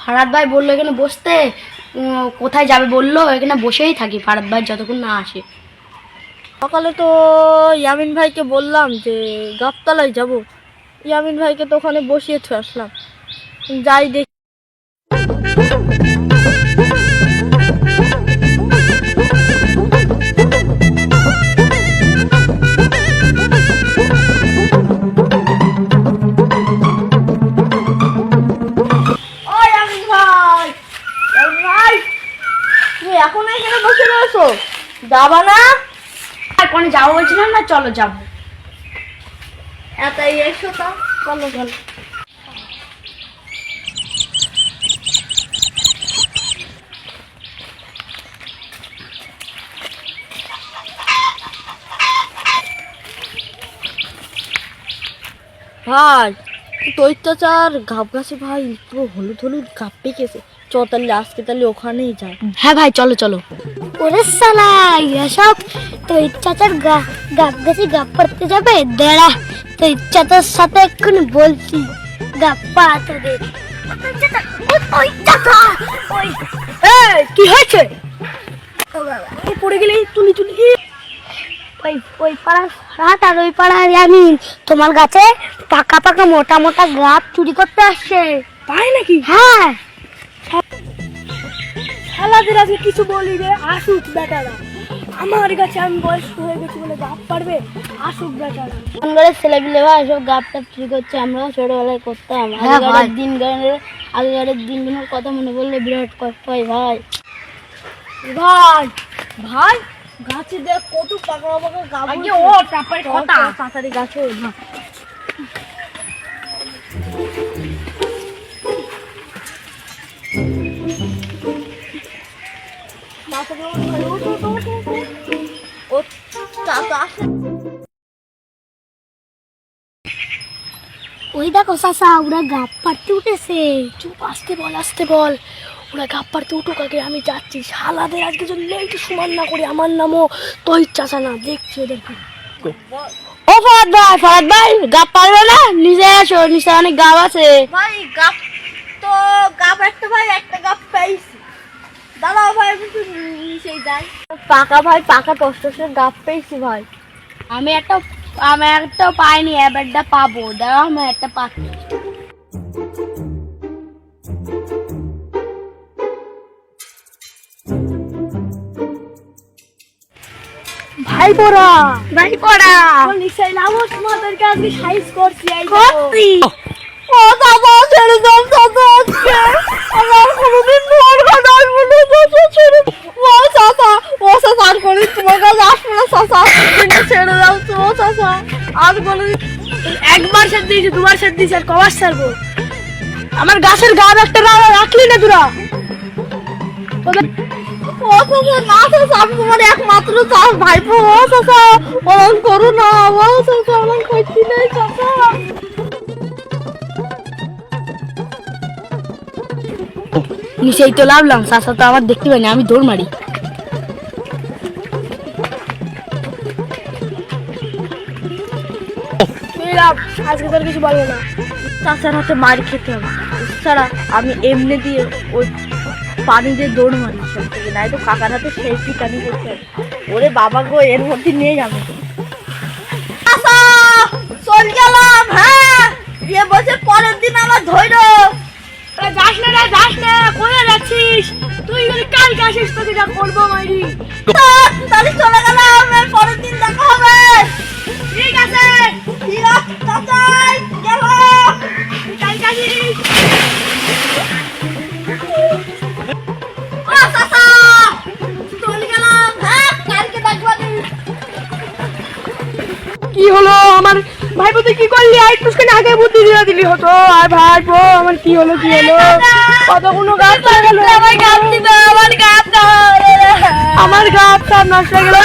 ফারাদ ভাই বললো এখানে বসতে, কোথায় যাবে বললো, এখানে বসেই থাকি ফারাদ ভাই যতক্ষণ না আসে। সকালে তো ইয়ামিন ভাইকে বললাম যে গাবতলায় যাব, ইয়ামিন ভাইকে তো ওখানে বসিয়ে আসলাম, যাই দেখি। এখন এখানে বসে রয়েছো, যাবা না? কোনে যাবো বলছিলাম না, চলো যাবো। এটাই এসো তো, চলো চলো। ভাই তোর চাচার গাব গাছে ভাই পুরো হলুদ হলুদ গাব পেকেছে, চ তাহলে আজকে তাহলে ওখানেই যাই। হ্যাঁ ভাই চলো চলো। ওরে শালা এসব তোর চাচার গাব গাছে গাব পড়তে যাবে, দাঁড়া তোর চাচার সাথে এক্ষুনি বলছি গাপ্পা তোদের। কি হয়েছে? পড়ে গেলে তুলি তুলি ওই পাড়ার রাত আর ওই পাড়ার ইয়ামিন তোমার গাছে পাকা পাকা মোটা মোটা গাব চুরি করতে আসছে। তাই নাকি? হ্যাঁ শালাদের আজকে কিছু বলি রে, আসুক বেটারা। আমার কাছে আমি বয়স্ক হয়ে গেছি বলে গাব পারবে, আসুক বেটারা। আমাদের ছেলেপিলে ভাই সব গাব টাপ চুরি করছে, আমরা ছোটবেলায় করতাম। আগেকারের দিনগুলোর কথা মনে পড়লে বিরাট কষ্ট হয় ভাই। ভাই ভাই গাছে দেখ কত পাকা পাকা গাব, আগে ও তারপরে কথা। তাড়াতাড়ি গাছে ওঠ না। ওই দেখো চাচা ওরা গাব পাড়তে উঠেছে। চুপ, আসতে বল আসতে বল। ওরা গাব পাড়তে উঠুক আগে, আমি যাচ্ছি। শালাদের আজকে যদি একটু সমান না করি, আমার নামও তোর চাচা না, দেখছি ওদেরকে। ও ফারাদ ভাই গাব পারবে না? নিচে আসো, নিচে অনেক গাব আছে। ভাই গাব তো গাব একটা ভাই একটা গাব পেয়েছি, দাঁড়াও ভাই আমি একটু নিচেই যাই। পাকা ভাই পাকা টসটসে গাব পেয়েছি ভাই। আমি একটা পাইনি, এবারটা পাবো, দাঁড়াও আমি একটা পাচ্ছি। ভাই পড়া নিশ্চয় নামো, তোমাদেরকে আজকে সাইজ করছি। ও দাদা ছেড়ে দাও দাদা, আজকে আমার কোনোদিন তোমার কাছে আসবো না চাচা, ছেড়ে ও চাচা, ও চাচা আর কোনোদিন তোমার কাছে আসবো না চাচা, ছেড়ে দাও তো ও চাচা, আর কোনোদিন। একবার সাথ দিয়েছি, দুবার সাথ দিয়েছি, আর কবার ছাড়বো? আমার গাছের গাব একটা রাখলি না তোরা? ও চাচা না চাচা, আমি তোমার একমাত্র চাষ ভাইপো, ও চাচা ওরকম করো না, ও চাচা ওরকম করছি না চাচা। নিচেই তো লাভলাম, চাচা তো আমার দেখতে পাইনি, আমি দৌড় মারি। আজকে তোর কিছু বলবো না, চাচার হাতে মার খেতে হবে, ছাড়া আমি এমনি দিয়ে ওই পানি দিয়ে দৌড় মারি সব থেকে, নাই তো কাকার হাতে সেই পিটানি করতে হবে। ওরে বাবা গো, এর মধ্যে নিয়ে যাবে। চল গেলাম, হ্যাঁ বিয়ে বছর পরের দিন আমার ধৈর্য। যাস না রে, যাস না, কোথায় যাচ্ছিস তুই? কালকে আসিস, তোকে যা করবো মারি। তাহলে চলে গেলাম, এর পরের দিন দেখা হবে। ঠিক আছে, ঠিক আছে চাচাই গেলাম, কালকে আসিস। ও চাচা চলে গেলাম, হ্যাঁ কালকে দেখবো। কি হলো আমার ভাইপো, তুই কি করলি? আর একটুখানি আগে বুদ্ধি দিয়ে দিলি হতো। আর ভাইপো আমার কি হলো কতগুলো গাছ পড়ে গেল, আমার গাছ দিবে, আমার গাছ দাও, আমার গাছ সব নষ্ট হয়ে গেল।